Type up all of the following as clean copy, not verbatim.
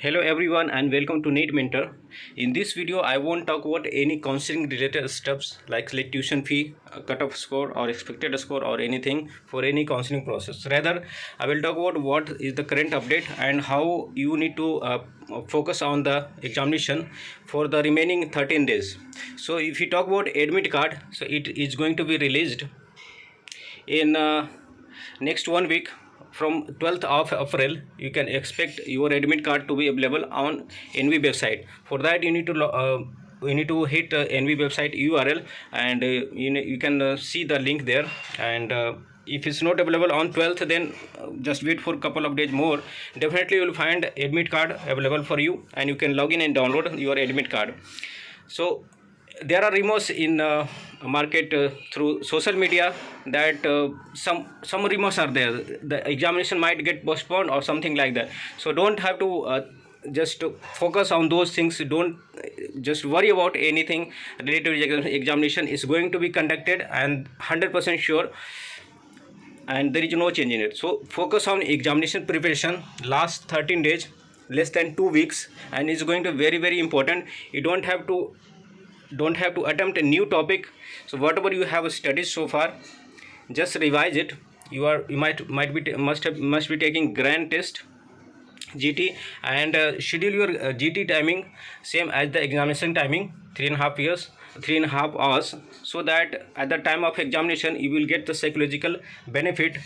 Hello everyone and welcome to NEET Mentor. In this video, I won't talk about any counseling related stuffs like tuition fee, cutoff score or expected score or anything for any counseling process. Rather, I will talk about what is the current update and how you need to focus on the examination for the remaining 13 days. So if you talk about admit card, so it is going to be released in next 1 week. From 12th of April you can expect your admit card to be available on NV website. For that you need to hit NV website URL and you can see the link there. And if it's not available on 12th, then just wait for a couple of days more. Definitely you will find admit card available for you and you can log in and download your admit card. So there are rumors in market through social media that some rumors are there, the examination might get postponed or something like that. So don't have to just focus on those things. Don't just worry about anything related to examination. Is going to be conducted and 100% sure, and there is no change in it. So focus on examination preparation last 13 days, less than 2 weeks, and it's going to very important. You don't have to attempt a new topic. So whatever you have studied so far, just revise it. You must be taking grand test GT, and schedule your GT timing same as the examination timing, 3.5 hours, so that at the time of examination you will get the psychological benefit.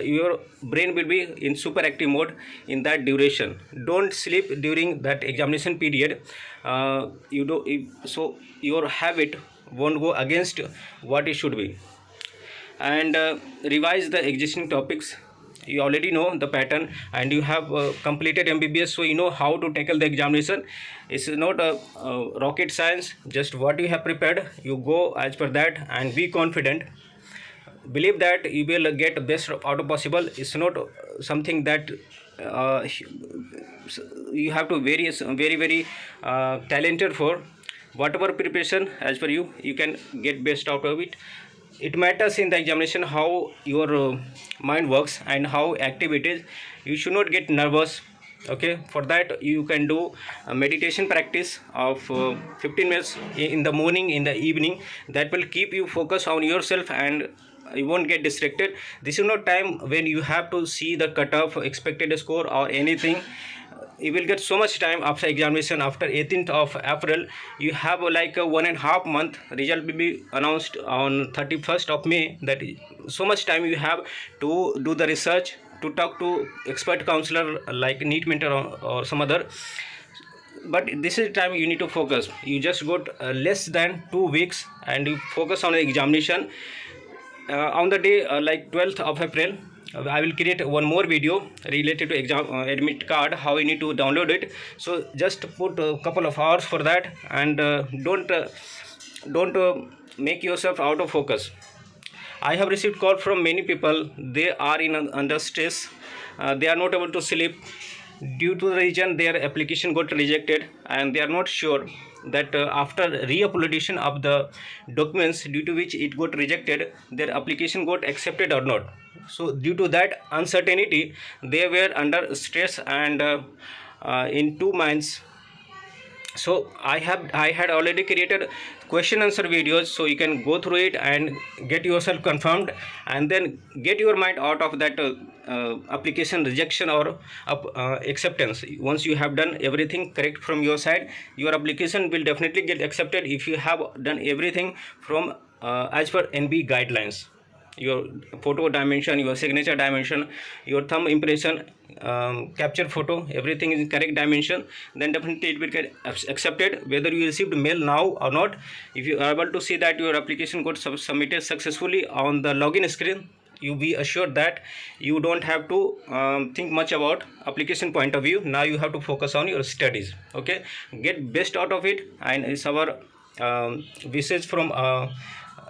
Your brain will be in super active mode in that duration. Don't sleep during that examination period. So your habit won't go against what it should be. And revise the existing topics. You already know the pattern and you have completed MBBS, so you know how to tackle the examination. It's not a rocket science. Just what you have prepared, you go as per that and be confident. Believe that you will get best out of possible. It's not something that you have to very talented for. Whatever preparation as per you can get best out of it. It matters in the examination how your mind works and how active it is. You should not get nervous. Okay, for that you can do a meditation practice of 15 minutes in the morning, in the evening. That will keep you focused on yourself and you won't get distracted. This is not time when you have to see the cutoff, expected score or anything. You will get so much time after examination. After 18th of April you have like a 1.5 month. Result will be announced on 31st of May. That is so much time you have to do the research, to talk to expert counselor like NEET Mentor or some other. But this is time you need to focus. You just got less than 2 weeks and you focus on the examination. On the day like 12th of April, I will create one more video related to admit card, how you need to download it. So just put a couple of hours for that, and don't make yourself out of focus. I have received call from many people. They are under stress. They are not able to sleep. Due to the reason their application got rejected, and they are not sure that after re-uploadation of the documents due to which it got rejected, their application got accepted or not. So due to that uncertainty, they were under stress and in two minds. So I had already created question answer videos, so you can go through it and get yourself confirmed, and then get your mind out of that application rejection or acceptance. Once you have done everything correct from your side, your application will definitely get accepted if you have done everything from as per NB guidelines. Your photo dimension, your signature dimension, your thumb impression, capture photo, everything is in correct dimension, then definitely it will get accepted whether you received mail now or not. If you are able to see that your application got submitted successfully on the login screen, you be assured that you don't have to think much about application point of view. Now you have to focus on your studies. Okay, get best out of it, and it's our wishes from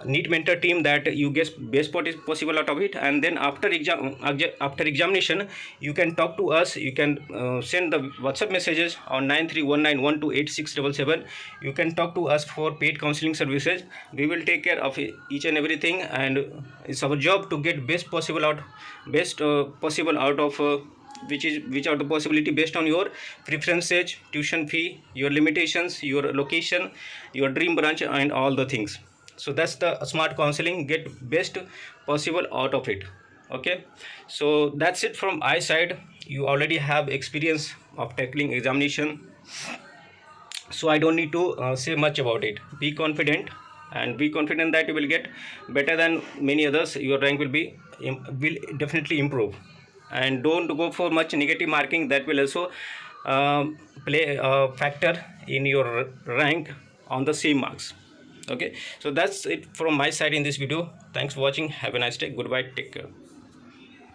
NEET Mentor team that you get best what is possible out of it. And then after examination you can talk to us. You can send the WhatsApp messages on 9319128677. You can talk to us for paid counseling services. We will take care of each and everything, and it's our job to get best possible out of which are the possibility based on your preferences, tuition fee, your limitations, your location, your dream branch, and all the things. So that's the smart counseling, get best possible out of it. Okay, so that's it from my side. You already have experience of tackling examination, so I don't need to say much about it. Be confident, and be confident that you will get better than many others. Your rank will definitely improve. And don't go for much negative marking, that will also play a factor in your rank on the same marks. Okay, so that's it from my side in this video. Thanks for watching. Have a nice day. Goodbye. Take care.